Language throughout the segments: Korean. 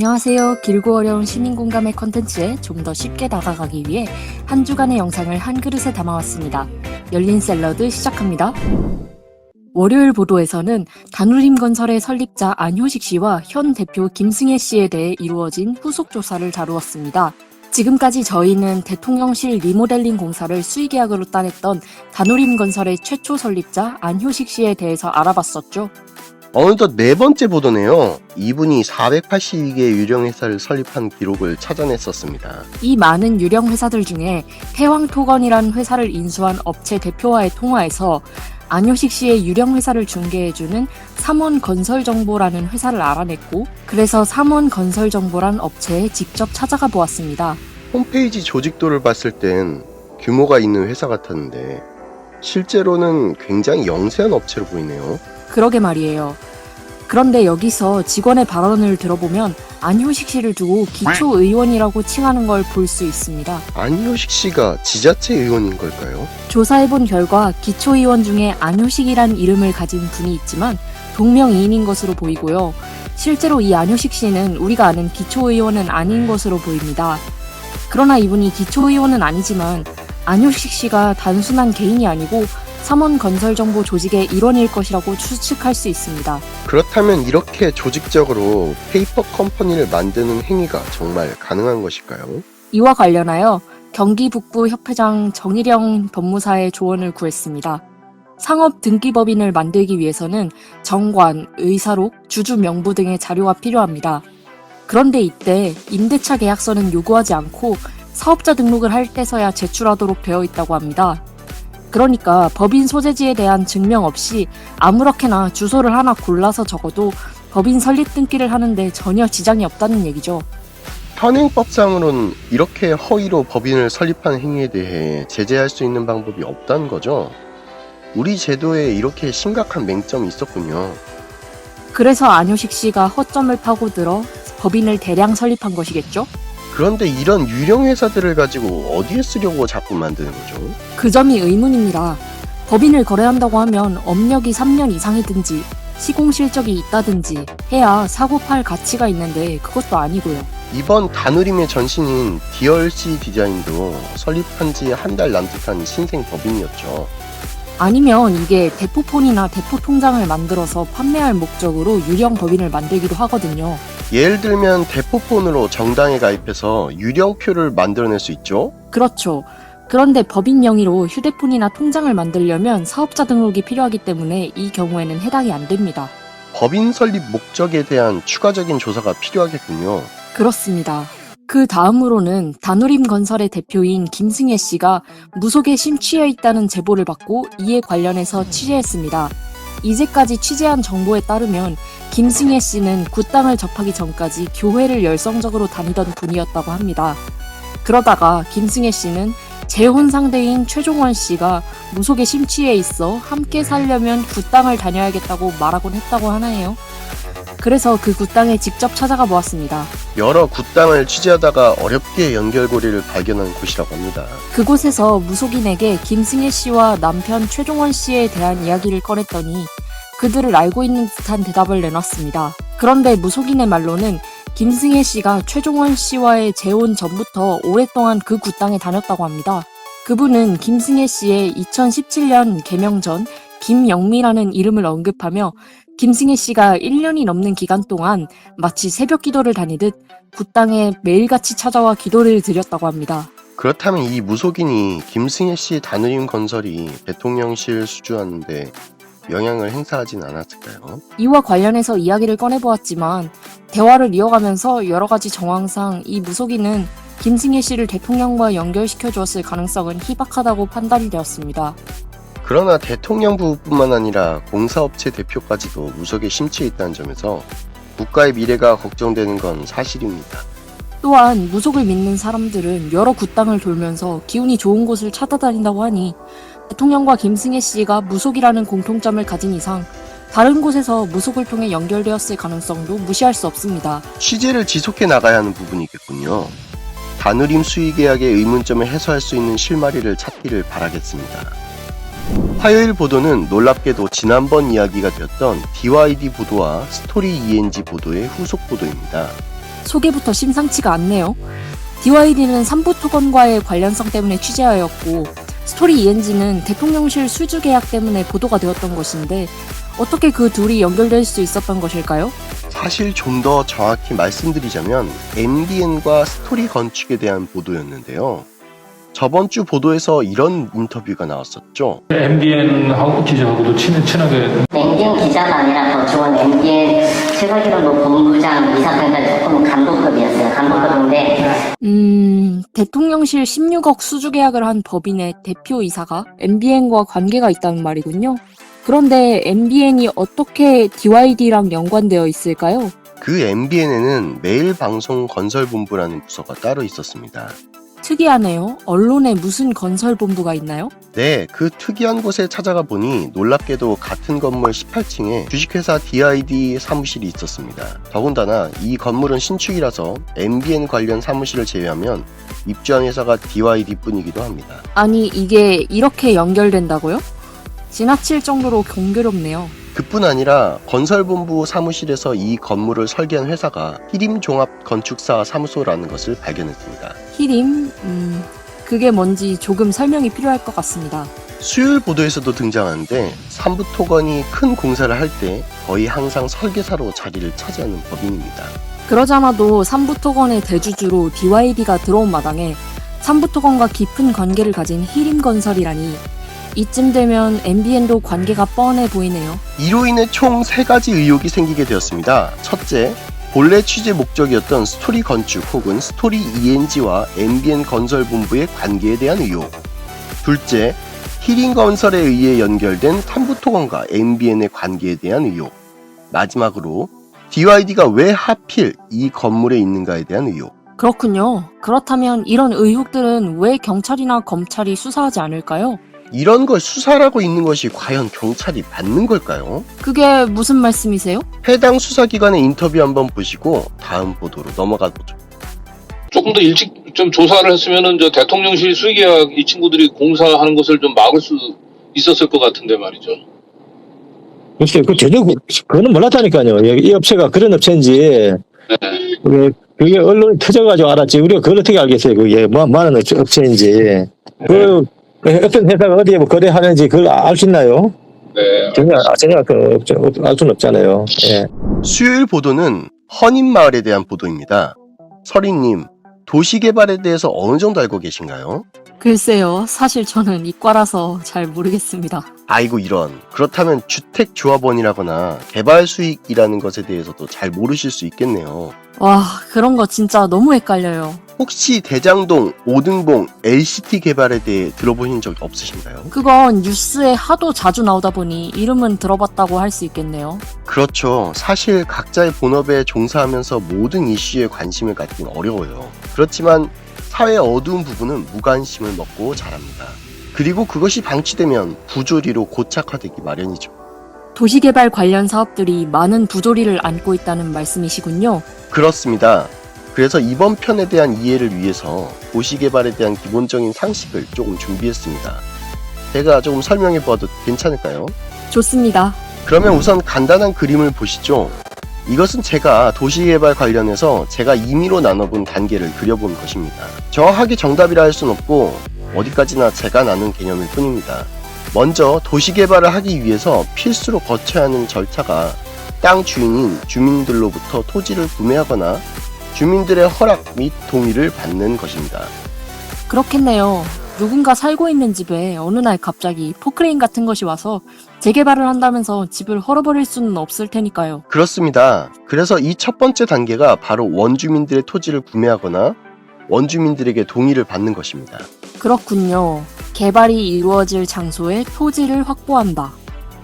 안녕하세요. 길고 어려운 시민 공감의 컨텐츠에 좀 더 쉽게 다가가기 위해 한 주간의 영상을 한 그릇에 담아왔습니다. 열린 샐러드 시작합니다. 월요일 보도에서는 다누림건설의 설립자 안효식 씨와 현 대표 김승혜 씨에 대해 이루어진 후속 조사를 다루었습니다. 지금까지 저희는 대통령실 리모델링 공사를 수의계약으로 따냈던 다누림건설의 최초 설립자 안효식 씨에 대해서 알아봤었죠. 어느덧 네 번째 보도네요. 이분이 482개의 유령 회사를 설립한 기록을 찾아냈었습니다. 이 많은 유령 회사들 중에 태왕토건이라는 회사를 인수한 업체 대표와의 통화에서 안효식 씨의 유령 회사를 중개해주는 삼원건설정보라는 회사를 알아냈고, 그래서 삼원건설정보란 업체에 직접 찾아가 보았습니다. 홈페이지 조직도를 봤을 땐 규모가 있는 회사 같았는데 실제로는 굉장히 영세한 업체로 보이네요. 그러게 말이에요. 그런데 여기서 직원의 발언을 들어보면 안효식 씨를 두고 기초의원이라고 칭하는 걸 볼 수 있습니다. 안효식 씨가 지자체 의원인 걸까요? 조사해본 결과 기초의원 중에 안효식이란 이름을 가진 분이 있지만 동명이인인 것으로 보이고요. 실제로 이 안효식 씨는 우리가 아는 기초의원은 아닌 것으로 보입니다. 그러나 이분이 기초의원은 아니지만 안효식 씨가 단순한 개인이 아니고 삼원건설정보 조직의 일원일 것이라고 추측할 수 있습니다. 그렇다면 이렇게 조직적으로 페이퍼 컴퍼니를 만드는 행위가 정말 가능한 것일까요? 이와 관련하여 경기 북부 협회장 정일영 법무사의 조언을 구했습니다. 상업 등기법인을 만들기 위해서는 정관, 의사록, 주주 명부 등의 자료가 필요합니다. 그런데 이때 임대차 계약서는 요구하지 않고 사업자 등록을 할 때서야 제출하도록 되어 있다고 합니다. 그러니까 법인 소재지에 대한 증명 없이 아무렇게나 주소를 하나 골라서 적어도 법인 설립 등기를 하는데 전혀 지장이 없다는 얘기죠. 현행법상으로는 이렇게 허위로 법인을 설립하는 행위에 대해 제재할 수 있는 방법이 없다는 거죠. 우리 제도에 이렇게 심각한 맹점이 있었군요. 그래서 안효식 씨가 허점을 파고들어 법인을 대량 설립한 것이겠죠? 그런데 이런 유령 회사들을 가지고 어디에 쓰려고 자꾸 만드는 거죠? 그 점이 의문입니다. 법인을 거래한다고 하면 업력이 3년 이상이든지 시공 실적이 있다든지 해야 사고 팔 가치가 있는데 그것도 아니고요. 이번 다누림의 전신인 DRC 디자인도 설립한 지 한 달 남짓한 신생 법인이었죠. 아니면 이게 대포폰이나 대포통장을 만들어서 판매할 목적으로 유령 법인을 만들기도 하거든요. 예를 들면 대포폰으로 정당에 가입해서 유령표를 만들어낼 수 있죠? 그렇죠. 그런데 법인 명의로 휴대폰이나 통장을 만들려면 사업자 등록이 필요하기 때문에 이 경우에는 해당이 안 됩니다. 법인 설립 목적에 대한 추가적인 조사가 필요하겠군요. 그렇습니다. 그 다음으로는 다누림건설의 대표인 김승혜 씨가 무속에 심취해 있다는 제보를 받고 이에 관련해서 취재했습니다. 이제까지 취재한 정보에 따르면 김승혜 씨는 굿땅을 접하기 전까지 교회를 열성적으로 다니던 분이었다고 합니다. 그러다가 김승혜 씨는 재혼 상대인 최종원 씨가 무속에 심취해 있어 함께 살려면 굿땅을 다녀야겠다고 말하곤 했다고 하네요. 그래서 그 굿땅에 직접 찾아가 보았습니다. 여러 굿땅을 취재하다가 어렵게 연결고리를 발견한 곳이라고 합니다. 그곳에서 무속인에게 김승혜 씨와 남편 최종원 씨에 대한 이야기를 꺼냈더니 그들을 알고 있는 듯한 대답을 내놨습니다. 그런데 무속인의 말로는 김승혜 씨가 최종원 씨와의 재혼 전부터 오랫동안 그 굿땅에 다녔다고 합니다. 그분은 김승혜 씨의 2017년 개명 전 김영미라는 이름을 언급하며 김승혜 씨가 1년이 넘는 기간 동안 마치 새벽 기도를 다니듯 굿땅에 매일같이 찾아와 기도를 드렸다고 합니다. 그렇다면 이 무속인이 김승혜 씨 다누림 건설이 대통령실 수주하는데 영향을 행사하진 않았을까요? 이와 관련해서 이야기를 꺼내보았지만 대화를 이어가면서 여러 가지 정황상 이 무속인은 김승혜 씨를 대통령과 연결시켜 주었을 가능성은 희박하다고 판단이 되었습니다. 그러나 대통령 부부뿐만 아니라 공사업체 대표까지도 무속에 심취해 있다는 점에서 국가의 미래가 걱정되는 건 사실입니다. 또한 무속을 믿는 사람들은 여러 굿땅을 돌면서 기운이 좋은 곳을 찾아다닌다고 하니 대통령과 김승혜 씨가 무속이라는 공통점을 가진 이상 다른 곳에서 무속을 통해 연결되었을 가능성도 무시할 수 없습니다. 취재를 지속해 나가야 하는 부분이겠군요. 다누림 수의계약의 의문점을 해소할 수 있는 실마리를 찾기를 바라겠습니다. 화요일 보도는 놀랍게도 지난번 이야기가 되었던 DYD 보도와 스토리 ENG 보도의 후속 보도입니다. 소개부터 심상치가 않네요. DYD는 삼부토건과의 관련성 때문에 취재하였고 스토리 ENG는 대통령실 수주 계약 때문에 보도가 되었던 것인데 어떻게 그 둘이 연결될 수 있었던 것일까요? 사실 좀 더 정확히 말씀드리자면 MBN과 스토리 건축에 대한 보도였는데요. 저번 주 보도에서 이런 인터뷰가 나왔었죠. MBN하고 기자하고도 친하게. MBN 기자가 아니라 저건 MBN 제가 알기로는 본부장 이사장까지 조금 간부급이었어요. 간부급인데 대통령실 16억 수주 계약을 한 법인의 대표이사가 MBN과 관계가 있다는 말이군요. 그런데 MBN이 어떻게 DYD랑 연관되어 있을까요? 그 MBN에는 매일방송건설본부라는 부서가 따로 있었습니다. 특이하네요. 언론에 무슨 건설본부가 있나요? 네, 그 특이한 곳에 찾아가 보니 놀랍게도 같은 건물 18층에 주식회사 DID 사무실이 있었습니다. 더군다나 이 건물은 신축이라서 MBN 관련 사무실을 제외하면 입주한 회사가 DYD 뿐이기도 합니다. 아니 이게 이렇게 연결된다고요? 지나칠 정도로 경계롭네요. 그뿐 아니라 건설본부 사무실에서 이 건물을 설계한 회사가 히림종합건축사 사무소라는 것을 발견했습니다. 히림? 그게 뭔지 조금 설명이 필요할 것 같습니다. 수요일 보도에서도 등장하는데 삼부토건이 큰 공사를 할 때 거의 항상 설계사로 자리를 차지하는 법인입니다. 그러자마도 삼부토건의 대주주로 DYD가 들어온 마당에 삼부토건과 깊은 관계를 가진 히림건설이라니 이쯤 되면 MBN도 관계가 뻔해 보이네요. 이로 인해 총 3가지 의혹이 생기게 되었습니다. 첫째, 본래 취재 목적이었던 스토리 건축 혹은 스토리 ENG와 MBN 건설본부의 관계에 대한 의혹. 둘째, 히림건설에 의해 연결된 삼부토건과 MBN의 관계에 대한 의혹. 마지막으로 DYD가 왜 하필 이 건물에 있는가에 대한 의혹. 그렇군요. 그렇다면 이런 의혹들은 왜 경찰이나 검찰이 수사하지 않을까요? 이런 걸 수사라고 있는 것이 과연 경찰이 맞는 걸까요? 그게 무슨 말씀이세요? 해당 수사기관의 인터뷰 한번 보시고 다음 보도로 넘어가 보죠. 조금 더 일찍 좀 조사를 했으면은 저 대통령실 수의계약 이 친구들이 공사하는 것을 좀 막을 수 있었을 것 같은데 말이죠. 글쎄, 그거는 몰랐다니까요. 이 업체가 그런 업체인지, 네. 그게 언론이 터져가지고 알았지. 우리가 그걸 어떻게 알겠어요. 그게 뭐 하는 업체인지. 어떤 회사가 어디에 뭐 거래하는지 그걸 알 수 있나요? 네. 전혀 알 수는 없잖아요. 예. 수요일 보도는 헌인마을에 대한 보도입니다. 서린님, 도시개발에 대해서 어느 정도 알고 계신가요? 글쎄요. 사실 저는 이과라서 잘 모르겠습니다. 아이고 이런. 그렇다면 주택조합원이라거나 개발수익이라는 것에 대해서도 잘 모르실 수 있겠네요. 와, 그런 거 진짜 너무 헷갈려요. 혹시 대장동, 오등봉, LCT 개발에 대해 들어보신 적 없으신가요? 그건 뉴스에 하도 자주 나오다 보니 이름은 들어봤다고 할 수 있겠네요. 그렇죠. 사실 각자의 본업에 종사하면서 모든 이슈에 관심을 갖긴 어려워요. 그렇지만 사회의 어두운 부분은 무관심을 먹고 자랍니다. 그리고 그것이 방치되면 부조리로 고착화되기 마련이죠. 도시개발 관련 사업들이 많은 부조리를 안고 있다는 말씀이시군요. 그렇습니다. 그래서 이번 편에 대한 이해를 위해서 도시개발에 대한 기본적인 상식을 조금 준비했습니다. 제가 조금 설명해 보아도 괜찮을까요? 좋습니다. 그러면 우선 간단한 그림을 보시죠. 이것은 제가 도시개발 관련해서 제가 임의로 나눠본 단계를 그려본 것입니다. 정확하게 정답이라 할 순 없고 어디까지나 제가 나눈 개념일 뿐입니다. 먼저 도시개발을 하기 위해서 필수로 거쳐야 하는 절차가 땅 주인인 주민들로부터 토지를 구매하거나 주민들의 허락 및 동의를 받는 것입니다. 그렇겠네요. 누군가 살고 있는 집에 어느 날 갑자기 포크레인 같은 것이 와서 재개발을 한다면서 집을 헐어버릴 수는 없을 테니까요. 그렇습니다. 그래서 이 첫 번째 단계가 바로 원주민들의 토지를 구매하거나 원주민들에게 동의를 받는 것입니다. 그렇군요. 개발이 이루어질 장소에 토지를 확보한다.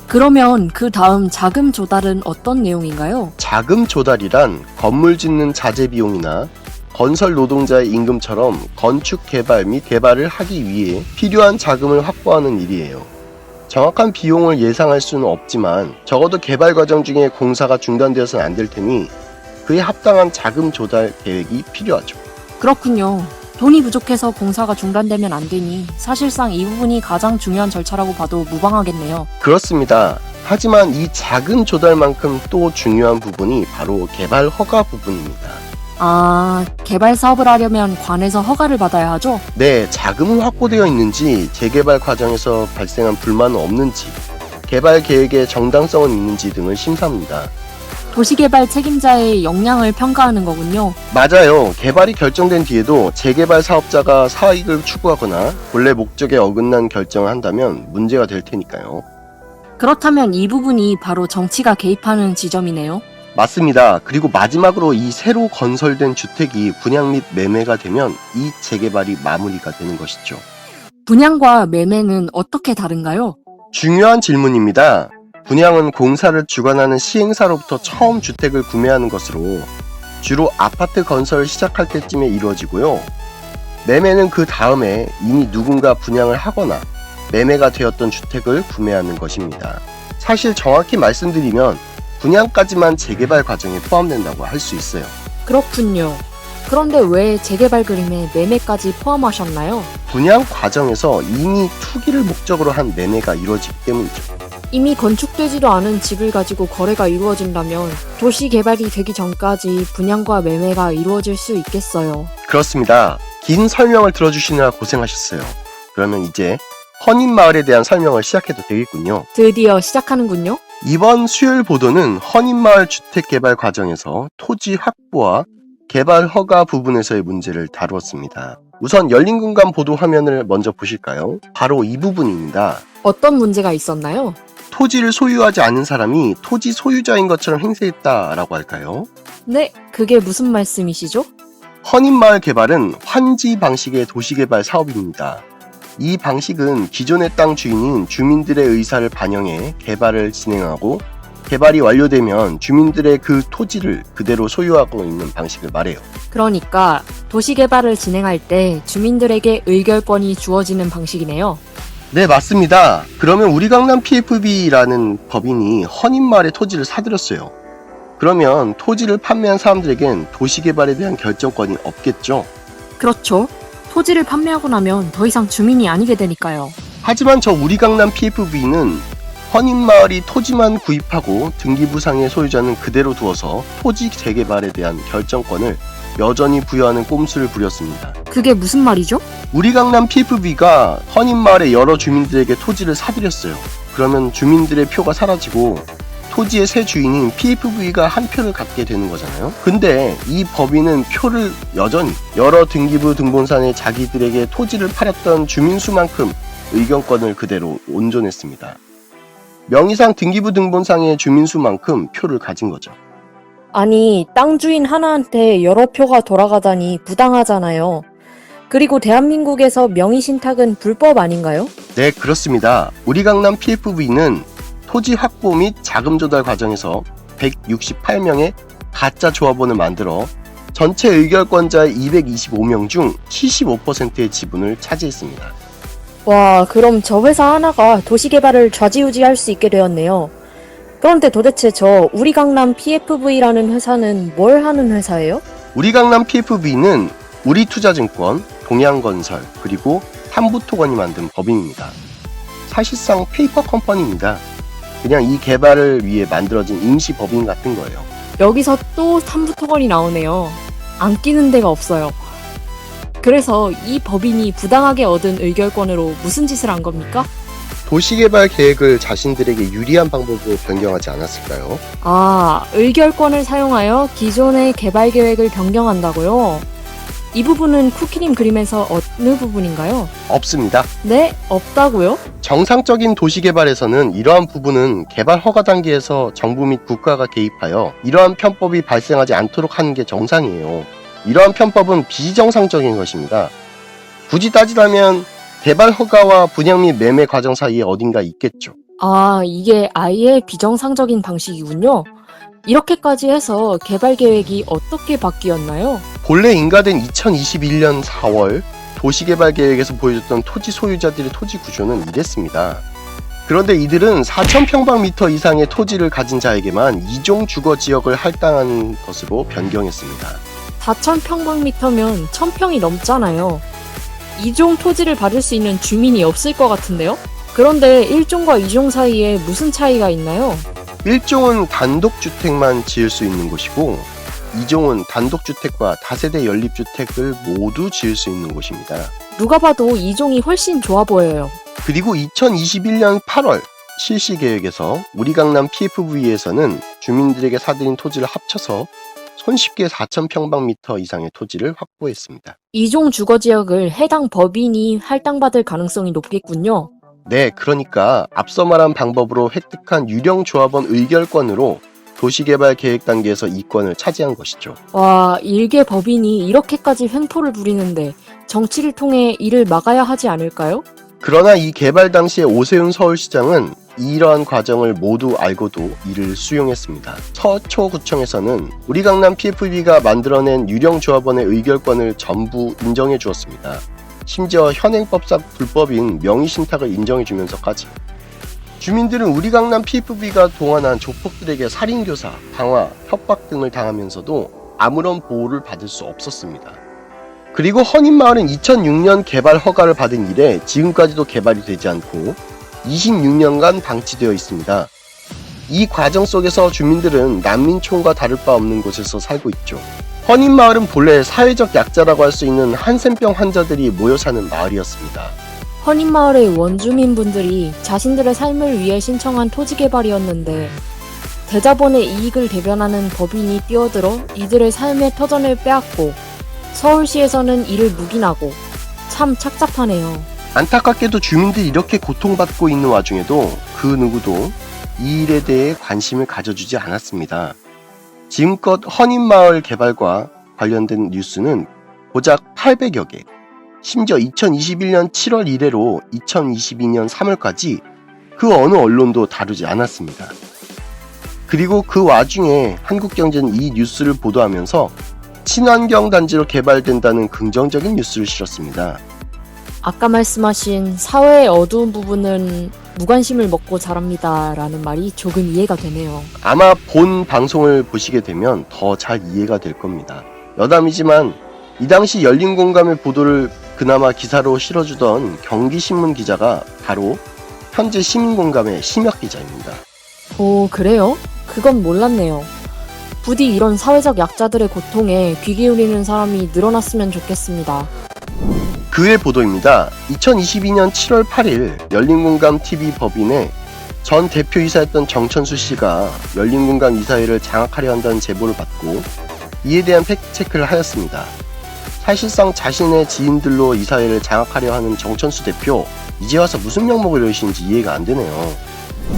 그러면 그 다음 자금 조달은 어떤 내용인가요? 자금 조달이란 건물 짓는 자재 비용이나 건설 노동자의 임금처럼 건축 개발 및 개발을 하기 위해 필요한 자금을 확보하는 일이에요. 정확한 비용을 예상할 수는 없지만 적어도 개발 과정 중에 공사가 중단되어서는 안 될 테니 그에 합당한 자금 조달 계획이 필요하죠. 그렇군요. 돈이 부족해서 공사가 중단되면 안 되니 사실상 이 부분이 가장 중요한 절차라고 봐도 무방하겠네요. 그렇습니다. 하지만 이 자금 조달만큼 또 중요한 부분이 바로 개발 허가 부분입니다. 아, 개발 사업을 하려면 관에서 허가를 받아야 하죠? 네, 자금은 확보되어 있는지, 재개발 과정에서 발생한 불만은 없는지, 개발 계획에 정당성은 있는지 등을 심사합니다. 도시개발 책임자의 역량을 평가하는 거군요. 맞아요. 개발이 결정된 뒤에도 재개발 사업자가 사익을 추구하거나 본래 목적에 어긋난 결정을 한다면 문제가 될 테니까요. 그렇다면 이 부분이 바로 정치가 개입하는 지점이네요. 맞습니다. 그리고 마지막으로 이 새로 건설된 주택이 분양 및 매매가 되면 이 재개발이 마무리가 되는 것이죠. 분양과 매매는 어떻게 다른가요? 중요한 질문입니다. 분양은 공사를 주관하는 시행사로부터 처음 주택을 구매하는 것으로 주로 아파트 건설을 시작할 때쯤에 이루어지고요. 매매는 그 다음에 이미 누군가 분양을 하거나 매매가 되었던 주택을 구매하는 것입니다. 사실 정확히 말씀드리면 분양까지만 재개발 과정에 포함된다고 할 수 있어요. 그렇군요. 그런데 왜 재개발 그림에 매매까지 포함하셨나요? 분양 과정에서 이미 투기를 목적으로 한 매매가 이루어지기 때문이죠. 이미 건축되지도 않은 집을 가지고 거래가 이루어진다면 도시 개발이 되기 전까지 분양과 매매가 이루어질 수 있겠어요. 그렇습니다. 긴 설명을 들어주시느라 고생하셨어요. 그러면 이제 헌인마을에 대한 설명을 시작해도 되겠군요. 드디어 시작하는군요. 이번 수요일 보도는 헌인마을 주택개발 과정에서 토지 확보와 개발 허가 부분에서의 문제를 다루었습니다. 우선 열린 공간 보도 화면을 먼저 보실까요? 바로 이 부분입니다. 어떤 문제가 있었나요? 토지를 소유하지 않은 사람이 토지 소유자인 것처럼 행세했다라고 할까요? 네, 그게 무슨 말씀이시죠? 헌인마을 개발은 환지 방식의 도시개발 사업입니다. 이 방식은 기존의 땅 주인인 주민들의 의사를 반영해 개발을 진행하고 개발이 완료되면 주민들의 그 토지를 그대로 소유하고 있는 방식을 말해요. 그러니까 도시 개발을 진행할 때 주민들에게 의결권이 주어지는 방식이네요. 네, 맞습니다. 그러면 우리 강남 PFB라는 법인이 헌인마을의 토지를 사들였어요. 그러면 토지를 판매한 사람들에겐 도시개발에 대한 결정권이 없겠죠. 그렇죠. 토지를 판매하고 나면 더 이상 주민이 아니게 되니까요. 하지만 저 우리 강남 PFB는 헌인마을이 토지만 구입하고 등기부상의 소유자는 그대로 두어서 토지 재개발에 대한 결정권을 여전히 부여하는 꼼수를 부렸습니다. 그게 무슨 말이죠? 우리 강남 PFB가 헌인마을의 여러 주민들에게 토지를 사들였어요. 그러면 주민들의 표가 사라지고 토지의 새 주인인 PFB가 한 표를 갖게 되는 거잖아요. 근데 이 법인은 표를 여전히 여러 등기부 등본상에 자기들에게 토지를 팔았던 주민수만큼 의견권을 그대로 온전했습니다. 명의상 등기부 등본상의 주민수만큼 표를 가진 거죠. 아니, 땅 주인 하나한테 여러 표가 돌아가다니 부당하잖아요. 그리고 대한민국에서 명의 신탁은 불법 아닌가요? 네, 그렇습니다. 우리 강남 PFB는 토지 확보 및 자금 조달 과정에서 168명의 가짜 조합원을 만들어 전체 의결권자의 225명 중 75%의 지분을 차지했습니다. 와, 그럼 저 회사 하나가 도시개발을 좌지우지할 수 있게 되었네요. 그런데 도대체 저 우리 강남 PFV라는 회사는 뭘 하는 회사예요? 우리 강남 PFB는 우리투자증권, 동양건설, 그리고 탐부토건이 만든 법인입니다. 사실상 페이퍼 컴퍼니입니다. 그냥 이 개발을 위해 만들어진 임시 법인 같은 거예요. 여기서 또 탐부토건이 나오네요. 안 끼는 데가 없어요. 그래서 이 법인이 부당하게 얻은 의결권으로 무슨 짓을 한 겁니까? 도시개발 계획을 자신들에게 유리한 방법으로 변경하지 않았을까요? 아, 의결권을 사용하여 기존의 개발 계획을 변경한다고요? 이 부분은 쿠키님 그림에서 어느 부분인가요? 없습니다. 네, 없다고요? 정상적인 도시개발에서는 이러한 부분은 개발 허가 단계에서 정부 및 국가가 개입하여 이러한 편법이 발생하지 않도록 하는 게 정상이에요. 이러한 편법은 비정상적인 것입니다. 굳이 따지자면 개발 허가와 분양 및 매매 과정 사이에 어딘가 있겠죠. 아, 이게 아예 비정상적인 방식이군요. 이렇게까지 해서 개발 계획이 어떻게 바뀌었나요? 본래 인가된 2021년 4월 도시개발 계획에서 보여줬던 토지 소유자들의 토지 구조는 이랬습니다. 그런데 이들은 4,000평방미터 이상의 토지를 가진 자에게만 2종 주거 지역을 할당하는 것으로 변경했습니다. 4,000평방미터면 1,000평이 넘잖아요. 2종 토지를 받을 수 있는 주민이 없을 것 같은데요? 그런데 1종과 2종 사이에 무슨 차이가 있나요? 1종은 단독주택만 지을 수 있는 곳이고 이종은 단독주택과 다세대 연립주택을 모두 지을 수 있는 곳입니다. 누가 봐도 이종이 훨씬 좋아 보여요. 그리고 2021년 8월 실시계획에서 우리 강남 PFV에서는 주민들에게 사들인 토지를 합쳐서 손쉽게 4,000평방미터 이상의 토지를 확보했습니다. 이종 주거지역을 해당 법인이 할당받을 가능성이 높겠군요. 네, 그러니까 앞서 말한 방법으로 획득한 유령 조합원 의결권으로 도시개발 계획 단계에서 이권을 차지한 것이죠. 와, 일개 법인이 이렇게까지 횡포를 부리는데 정치를 통해 이를 막아야 하지 않을까요? 그러나 이 개발 당시에 오세훈 서울시장은 이러한 과정을 모두 알고도 이를 수용했습니다. 서초구청에서는 우리 강남 PFB가 만들어낸 유령 조합원의 의결권을 전부 인정해 주었습니다. 심지어 현행법상 불법인 명의신탁을 인정해주면서까지. 주민들은 우리 강남 PFB가 동원한 조폭들에게 살인교사, 방화, 협박 등을 당하면서도 아무런 보호를 받을 수 없었습니다. 그리고 헌인마을은 2006년 개발 허가를 받은 이래 지금까지도 개발이 되지 않고 26년간 방치되어 있습니다. 이 과정 속에서 주민들은 난민촌과 다를 바 없는 곳에서 살고 있죠. 헌인마을은 본래 사회적 약자라고 할 수 있는 한센병 환자들이 모여 사는 마을이었습니다. 헌인마을의 원주민분들이 자신들의 삶을 위해 신청한 토지 개발이었는데 대자본의 이익을 대변하는 법인이 뛰어들어 이들의 삶의 터전을 빼앗고 서울시에서는 이를 묵인하고 참 착잡하네요. 안타깝게도 주민들이 이렇게 고통받고 있는 와중에도 그 누구도 이 일에 대해 관심을 가져주지 않았습니다. 지금껏 헌인마을 개발과 관련된 뉴스는 고작 800여 개, 심지어 2021년 7월 이래로 2022년 3월까지 그 어느 언론도 다루지 않았습니다. 그리고 그 와중에 한국경제는 이 뉴스를 보도하면서 친환경 단지로 개발된다는 긍정적인 뉴스를 실었습니다. 아까 말씀하신 사회의 어두운 부분은 무관심을 먹고 자랍니다 라는 말이 조금 이해가 되네요. 아마 본 방송을 보시게 되면 더 잘 이해가 될 겁니다. 여담이지만 이 당시 열린공감의 보도를 그나마 기사로 실어주던 경기신문 기자가 바로 현재 시민공감의 심혁 기자입니다. 오, 그래요? 그건 몰랐네요. 부디 이런 사회적 약자들의 고통에 귀 기울이는 사람이 늘어났으면 좋겠습니다. 그의 보도입니다. 2022년 7월 8일 열린공감 TV 법인의 전 대표이사였던 정천수 씨가 열린공감 이사회를 장악하려 한다는 제보를 받고 이에 대한 팩트체크를 하였습니다. 사실상 자신의 지인들로 이사회를 장악하려 하는 정천수 대표, 이제 와서 무슨 명목을 여시는지 이해가 안 되네요.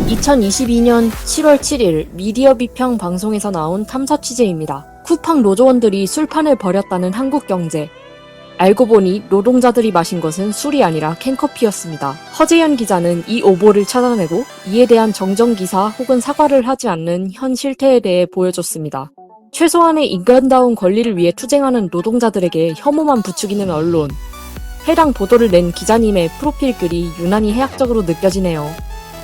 2022년 7월 7일 미디어 비평 방송에서 나온 탐사 취재입니다. 쿠팡 노조원들이 술판을 벌였다는 한국경제. 알고 보니 노동자들이 마신 것은 술이 아니라 캔커피였습니다. 허재현 기자는 이 오보를 찾아내고 이에 대한 정정기사 혹은 사과를 하지 않는 현 실태에 대해 보여줬습니다. 최소한의 인간다운 권리를 위해 투쟁하는 노동자들에게 혐오만 부추기는 언론. 해당 보도를 낸 기자님의 프로필 글이 유난히 해악적으로 느껴지네요.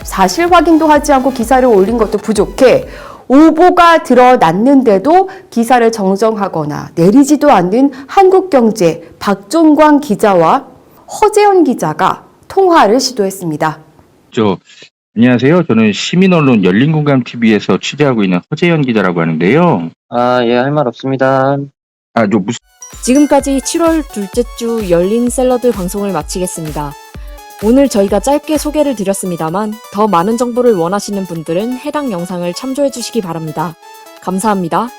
사실 확인도 하지 않고 기사를 올린 것도 부족해 오보가 드러났는데도 기사를 정정하거나 내리지도 않는 한국경제 박종광 기자와 허재현 기자가 통화를 시도했습니다. 안녕하세요. 저는 시민언론 열린공감TV에서 취재하고 있는 허재현 기자라고 하는데요. 예, 할 말 없습니다. 지금까지 7월 둘째 주 열린 샐러드 방송을 마치겠습니다. 오늘 저희가 짧게 소개를 드렸습니다만 더 많은 정보를 원하시는 분들은 해당 영상을 참조해 주시기 바랍니다. 감사합니다.